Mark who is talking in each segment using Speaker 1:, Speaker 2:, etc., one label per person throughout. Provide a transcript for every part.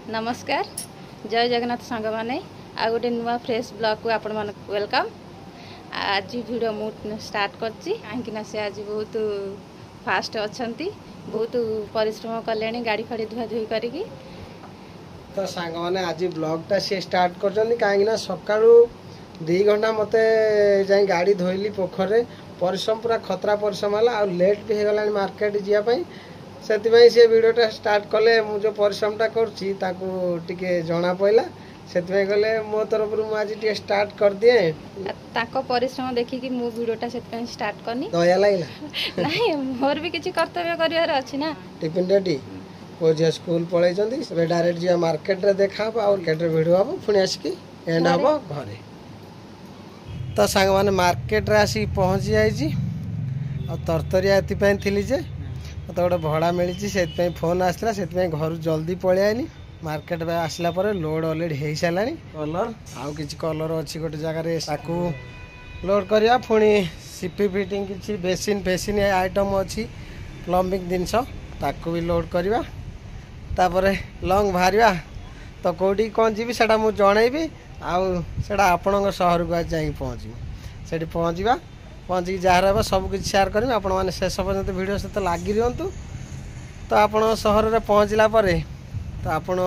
Speaker 1: नमस्कार जय जगन्नाथ सांग मैंने आ गोटे नुआ फ्रेश ब्लॉग को आपण मन वेलकम। आज वीडियो मु स्टार्ट करछि कहीं से आज बहुत फास्ट अच्छा बहुत परिश्रम कले गाड़ी फाड़ी धुआ धुई करी।
Speaker 2: तो सांग मैंने आज ब्लॉगटा सी स्टार्ट कर कहीं सका 2 घंटा मत जाए गाड़ी धोइली पोखर परिश्रम पूरा खतरा परिश्रम है और लेट भी हो गला मार्केट जावाई से वीडियोटा स्टार्ट कले मु जो परिश्रमटा करके जना पड़ा से गले मो तरफ आज स्टार्ट कर दिए
Speaker 1: परिश्रम देखिकी मु वीडियोटा से स्टार्ट करनी
Speaker 2: दया लगे
Speaker 1: नहीं मोर भी किसी कर्तव्य कर अच्छी ना।
Speaker 2: टिफिन रेडी पो झी स्कूल पलि डायरेक्ट जा मार्केट रे देखा और वीडियो हम पुणी आसिक एंड हम घरे। तो सांग मैंने मार्केट रे आसिक पहुँची जाइए और तरतरिया एपाई थी जे मत गोटे भड़ा मिली से फोन आसला से घर जल्दी पलि आईनी मार्केट में आसला लोड अलरेडी हो सारा कलर आउ कि कलर अच्छी गोटे जगह लोड करवा पुणी सीपी फिटिंग किसी बेसिन फेसिन आइटम अच्छी प्लम्बिंग जिनस ताकू भी लोड करवा तापर लंग बाहर तो कौटी कौन जी से मुझे जनइबी आउटा आपण सहर को आज जा पहुँची से पहुँचा पहुँचिक जहाँ रहा सब कुछ शेयर करें आपण मैंने शेष पर्यंत वीडियो सहित लगी रुहतु। तो आप सहर में पहुँचला तो आपण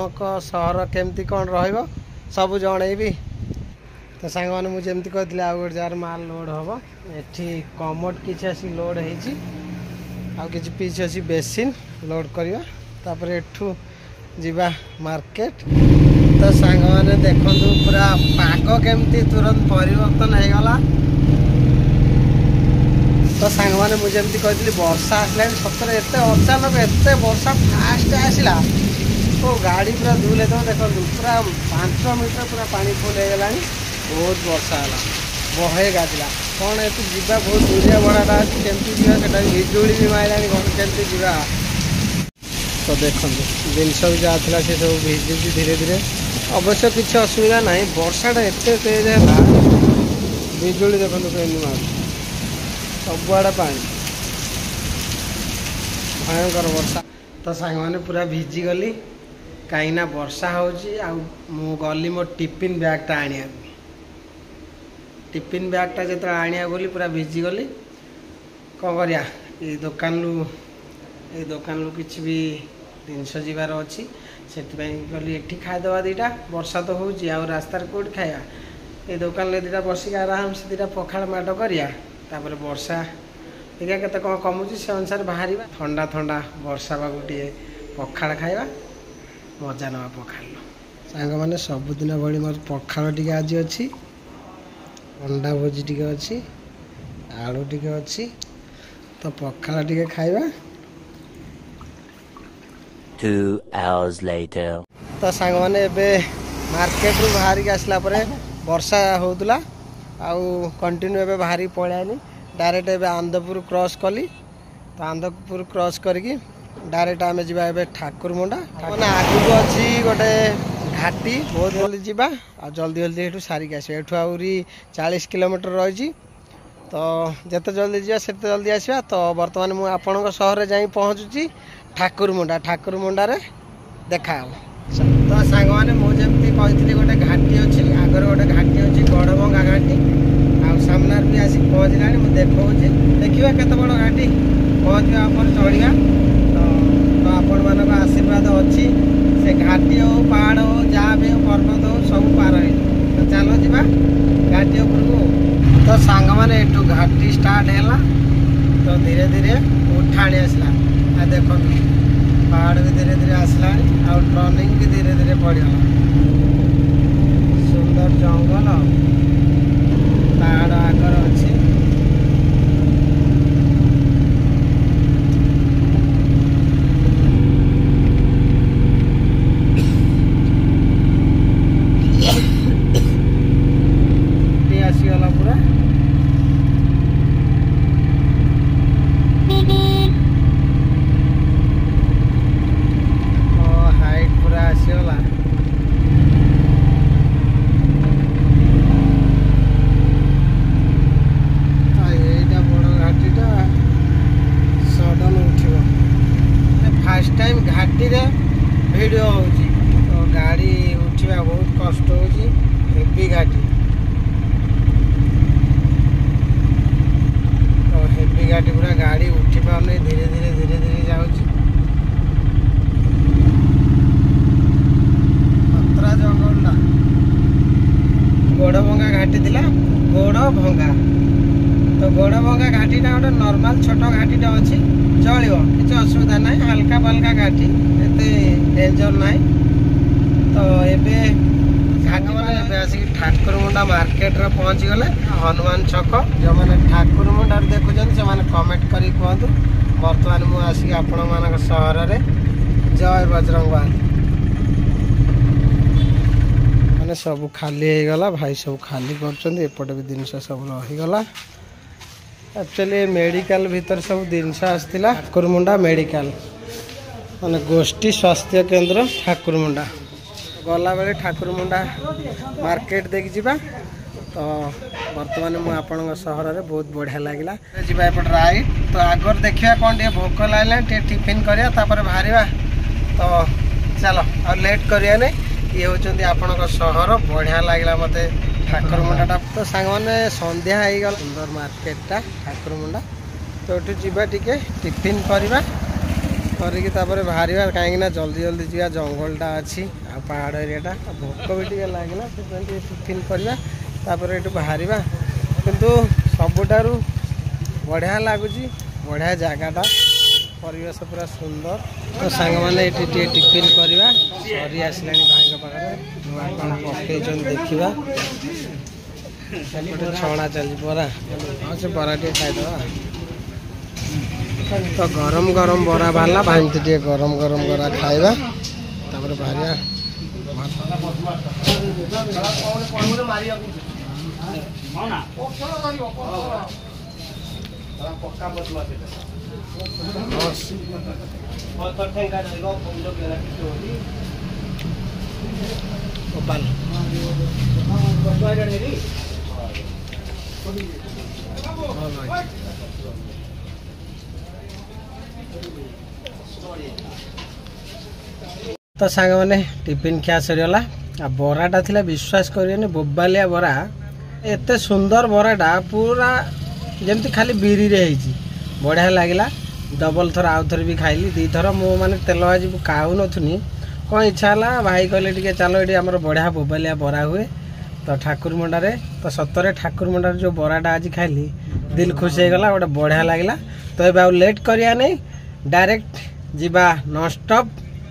Speaker 2: सहर केमती कौन रही सब जनइबी। तो सांग मैंने मुझे कहती आउ गोटे जार माल लोड हम एठी कमोड किसी आसी लोड होती पीछे अच्छी बेसिन लोड करवा तापर एठू जीवा मार्केट। तो सांग मैंने देखु पूरा पाग केमती तुरंत परिवर्तन हो गला। तो सांग मैंने मुझे कहती वर्षा आसला सतरे एत अचानक एत वर्षा फास्ट आसला तो गाड़ी पूरा धुले तो देखो पूरा 5 मीटर पूरा पानी फुल हो गला बहुत वर्षा है बहे गाजला कौन ये जीवा बहुत दूरिया बड़ाटा अच्छी केमती जावा विजुड़ी भी मारा घर केमती जावा। तो देखो जिनस भी जहाँ से सब भिजुची धीरे धीरे अवश्य किसी असुविधा ना वर्षाटा एत तेज है विजुड़ी देखो कहीं मार सबुआड़े पानी भयंकर वर्षा। तो सांग मैंने पूरा भिजी गली कहीं वर्षा हो गली मो टिफिन बैगटा आनिया टिफिन बैगटा जो आनिया गली पूरा भिजी गली कौन करिया ये दुकान किसी भी जिनस जीवार अच्छी से गली एठी खाईदे दीटा वर्षा तो हो रास्तार कौट खाया ये दुकान में दीटा बसिक आराम से दीटा पखाड़ माड करिया तापर वर्षा देखा के कौन कमुची से अनुसार बाहर ठंडा ठंडा वर्षा बाटे पखाड़ खाଇବା मजा ना पखाड़ सांग मैंने सबुदिन भाई मोर पखाड़ टी आज अच्छी अंडा भोजी टी अच्छी आलू टी अच्छी तो पखाड़ टी खाଇବା।
Speaker 3: 2 hours later
Speaker 2: तो सांग मैंने एबे मार्केट रू बाहर के आसला वर्षा होतला आउ कंटिन्यू एबे बाहरी पळानी डायरेक्ट एबे आंदपुर क्रॉस कली तो आंदपुर क्रॉस करके डायरेक्ट आमे जिबा एबे ठाकुरमुंडा माने आगु अछि गोटे घाटी बहुत जल्दी जिबा आ जल्दी जल्दी एठू सारी आसी एठू आउरी 40 किलोमीटर रही तो जते जल्दी जिया सेते जल्दी आसीबा। तो वर्तमान मु आपनक शहर जाई पहुंचुची ठाकुरमुंडा रे देखा। तो सांग माने मो जेमती कहथिली गोटे घाटी अछि आगर गोटे घाटी अछि गड़भंगा घाटी आ सामनार भी आसी पहुँचला मुझे देखा देखा केत बड़ घाटी पहुँचा चढ़िया तो आपण मान आशीर्वाद अच्छी से घाटी हो पहाड़ हो जहाँ भी हो पर्वत हो सब पार है तो चलो जीवा घाटी उपरको। तो सांग मैंने एठू घाटी स्टार्ट है तो धीरे धीरे उठाणी आसला आ देख पहाड़ भी धीरे धीरे आसला और टर्निंग भी धीरे धीरे पड़गला सुंदर जंगल पहाड़ आगर अच्छी आसीगला पूरा हाइट पूरा आसीगला घाटी थिला गोड़ भंगा तो गोड़ भंगा घाटीटा गोटे नॉर्मल छोट घाटीटा अच्छी चलो किसी असुविधा ना हल्का फल्का घाटी एत डेंजर ना तो ये घाटी मैंने आसिक ठाकुरमुंडा मार्केट रे पहुँची गले हनुमान छक जो मैंने ठाकुरमुंडा देखुं से कमेंट करी कहतु बर्तमान मुझे आसिक आपण मान सहर में जय बजरंग बाली मैंने सब खाली हो गला भाई सब खाली करपटे भी जिनस सब रहीगला एक्चुअली मेडिकल भीतर सब जिनस आसला ठाकुरमुंडा मेडिकल माने गोष्ठी स्वास्थ्य केंद्र ठाकुरमुंडा गला बेले ठाकुरमुंडा मार्केट देखी जीवा तो बर्तमान मुझे आपण सहर में बहुत बढ़िया लगे जी एपट राइट तो आगर देखा कौन टे भोक लगे टिफिन करिया बाहर तो चलो आ लेट करिया नहीं ये होचंदी आपण सहर बढ़िया लगला मते ठाकुरमुंडा तो सांग मैंने संध्या हो गला सुंदर मार्केटा ठाकुरमुंडा तो ये जीवा टिके टिफिन करवा करके बाहर कहीं जल्दी जल्दी जा जंगलटा अच्छी आ पहाड़ एरियाटा भोक भी टे लगला टिफिन करवा ये बाहर किंतु सबुठारु बढ़िया लगुच बढ़िया जगहटा परिवेश पूरा सुंदर तो सांग मैंने ये टिफिन करवा सरी आसला भाई पाखे नुआ कौन पकई देखा गोटे छणा चली बरा हाँ से बरा टे खाईदे तो गरम गरम बरा बाहर भाई टे गरम गरम बरा खाଇବା बाहर तो सांग मैंने टिफिन खिया सरीगला आ बराटा थिला विश्वास करियनि बोबालिया बरा एते सुंदर बराटा पूरा जमती खाली बिरी रे ହେଇଛି बढ़िया लगला डबल थर आउ थर भी खाइली दी थर मो माने तेल भाजी खाऊ नथुनी कौन इच्छा है भाई कहले टिके चलो ये आम बढ़िया बोबालिया बरा हुए तो ठाकुरमुंडा रे तो सतरे ठाकुरमुंडा जो बराटा आज खाइली दिल खुश हो गला गोटे बढ़िया लगला तो ये आउ लेट करिया नहीं डायरेक्ट जीवा नॉन स्टॉप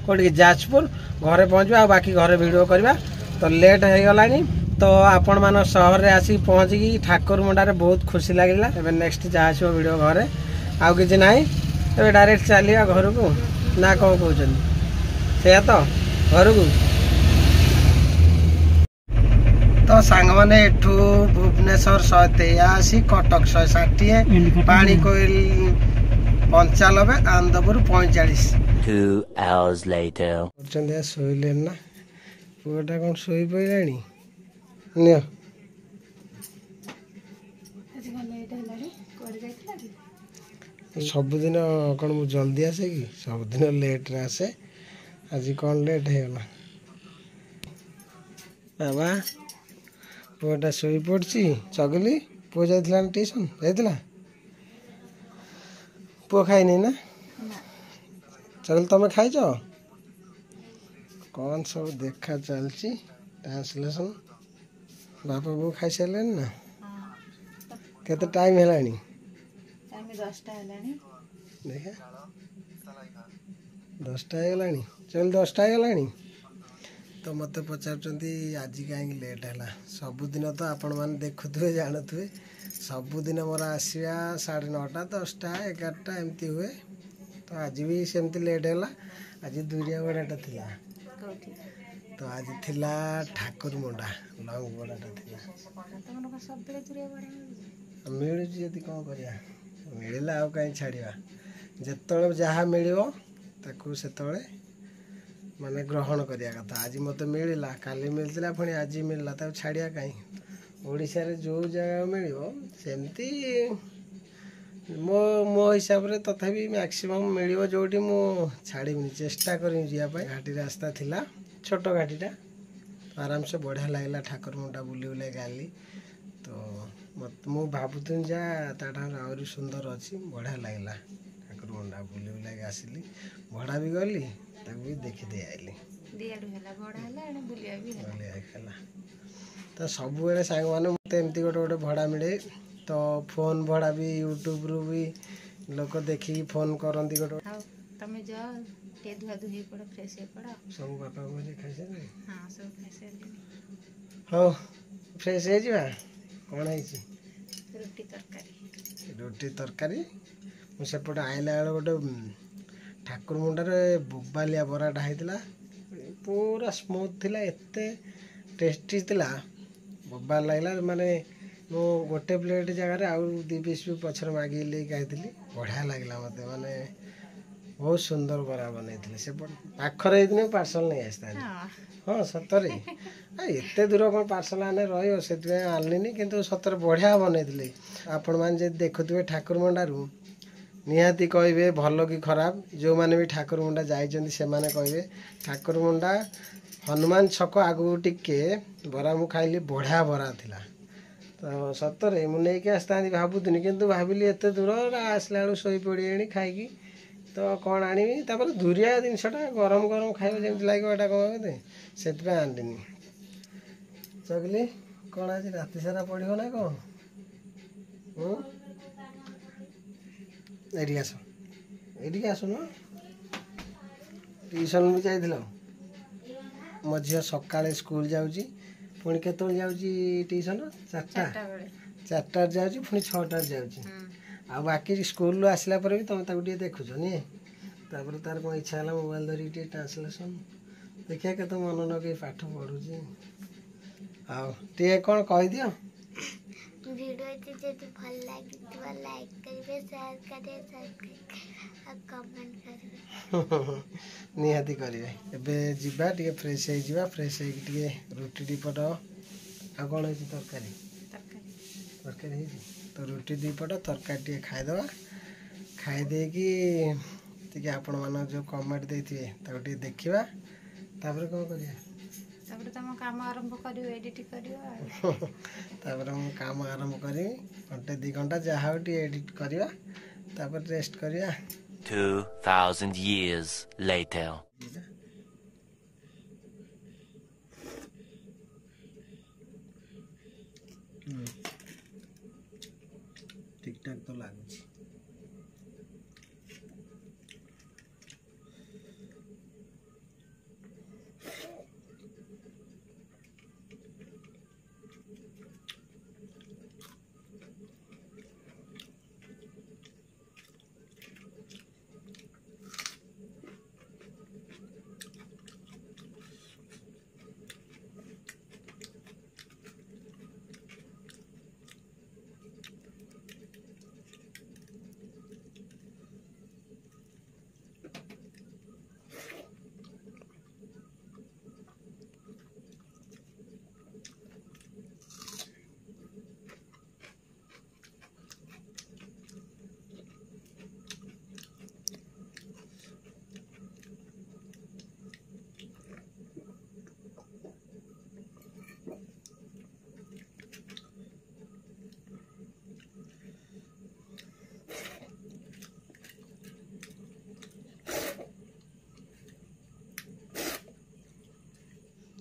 Speaker 2: कोटी जाजपुर घरे पहुँचवा आ बाकी घरे वीडियो करवा तो लेट हो गलानी तो आपण मान सहर रे आसी पहुँचिकी ठाकुरमुंडा रे बहुत खुशी लगला एबे नेक्स्ट जा आसो वीडियो घरे आउ किछि नाही एबे डायरेक्ट चलिया घर को ना कौन कहउछन से तो घर को तो सांग माने एठू Bhubaneswar 183 Cuttack 160 Panikoili 95 Anandpur 45
Speaker 3: 2 hours later
Speaker 2: चंदिया सोइले ना पुटा कोन सोई पइलानी नियो सबुदिन कौन मु जल्दी आसे कि सबुदिन लेट रे आसे आज कौन लेट है बाबा पुटा सोई पड़ी चगली पु जाइला ट्यूशन जाइला पु खाइनी ना चगल तुम खाइच कौन सब देखा चलची ट्रांसलेशन बापा बो खाई सारे ना केते टाइम है देखा 10टा है चल 10टा है तो मत पचार आज कहीं लेट है सबुदिन तो आपण मैंने देखुए जानुए सबुदिन मोर आसवा 9:30 10टा 11टा एमती हुए तो आज भी सेमती लेट है आज दूरिया बड़ाटा थिला तो आज थिला ठाकुरमुंडा लंग बड़ाटा थिला मिलूँ जदि कौन करिया मिलला आउ कहीं छाड़िया जिते जहाँ मिल से माने ग्रहण करिया कथा आज मत मिलला काली मिलता पुणी आज मिलला तब छाड़िया कहीं ओडिशा रे जो जगह मिल सेमती मो मो हिसाब से तथापि मैक्सिमम मिल जोटी मु छाड़ीनी चेष्टा करी जावाई घाटी रास्ता थिला छोट घाटीटा आराम से बढ़िया लगला ठाकुरमुंडा बुली बुला गाली तो मत मु भावुन जा आहरी सुंदर अच्छी बढ़िया लगला ठाकुरमुंडा बुली बुला आसली भड़ा भी गली भी देखी दे आइली तो सब सांग मैंने तो एमती गोटे गोटे भड़ा मिले तो फोन भड़ा भी यूट्यूब रु भी लोक देखिकी फोन करती गोटे
Speaker 1: तमें जाओ टे धुआ धुई पड़ फ्रेश हो पड़
Speaker 2: सब बापा बोले खाई
Speaker 1: हाँ सब खाई
Speaker 2: हाँ फ्रेश हो जा कौन है
Speaker 1: रुटी तरकारी
Speaker 2: रोटी तरकारी मुझेपटे आइला बेले गोटे ठाकुर मुंडार बोबालिया बराटा होता पूरा स्मूथ थिला एते टेस्टी थिला बोबाल लगला माने मु गोटे प्लेट जगह आउ 2 पीस भी पछर मागी ले खाई बढ़िया लगला मते माने बहुत सुंदर बरा बनई से पाखर दिन पार्सल नहीं आसता हाँ सतरे एत दूर कौन पार्सल आने रही आनलिनी किंतु सतर बढ़िया बनई आपण मैंने देखुए ठाकुर मुंडारू निहाती कहे भल कि खराब जो मैंने भी ठाकुर मुंडा जाइछन्ति से माने कहे ठाकुर मुंडा हनुमान छक आगु टिके बरा मु खाइली बढ़िया बरा थिला तो सतरे मुझे आसता भावुनी किंतु भाविली एत दूर आसला बेलू शोई पड़ी खाई तो कौन आनी दूरिया जिनसा गरम गरम खाइबा जमी लगे एटा कौन से आनलिनी चगली कौन आज राति सारा पढ़ो ना कौन एटी आस एटी आसुन ट्यूशन भी जाइल मो झी सकाଳେ स्कूल जाऊँगी पुणी केतल जाऊँगी ट्यूशन 4टा जाऊँगी पुणी 6टार जाऊँगी आ बाकी स्कूल आसला पर भी तुम ताको देखुच नहीं तापर तार कौन इच्छा है मोबाइल धरिक टे ट्रांसलेसन देखिए के मन लगे पाठ पढ़ुची कौन कह दियो
Speaker 4: वीडियो जब भल लगे लाइक करेंगे शेयर करेंगे सब्सक्राइब और कमेंट करेंगे
Speaker 2: निहाती करेंगे एबे जीवा टे फ्रेश हो फ्रेश हो रुटी दीपट आ कौन है तरकारी तरकारी तो रुटी दीपट तरकारी टे खाईदे खाईदे कि आपण मान जो कमेंट देते टे देखा तापर कौन करिया
Speaker 1: तापर तुम काम आरंभ करियो एडिट करियो
Speaker 2: तापर हम काम आरंभ करी घंटे 2 घंटा जहाँ एडिट करिया तापर रेस्ट करिया
Speaker 3: 2000 years later
Speaker 2: ठीक ठाक तो लागुची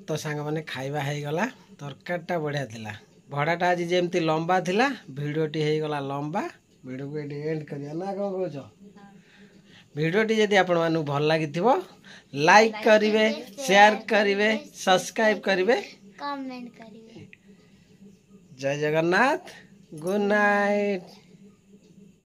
Speaker 2: तो सांग माने खाइबा है गला तरकारीटा बढ़िया थिला भड़ाटा आज जेमती लंबा थिला वीडियोटी हो गला लंबा वीडियो को एंड करिया ना कौन कह वीडियोटी जदि आपण मानु भल लागिथिबो लाइक करिवे शेयर करिवे सब्सक्राइब करिवे
Speaker 4: कमेंट करिवे
Speaker 2: जय जगन्नाथ गुड नाइट।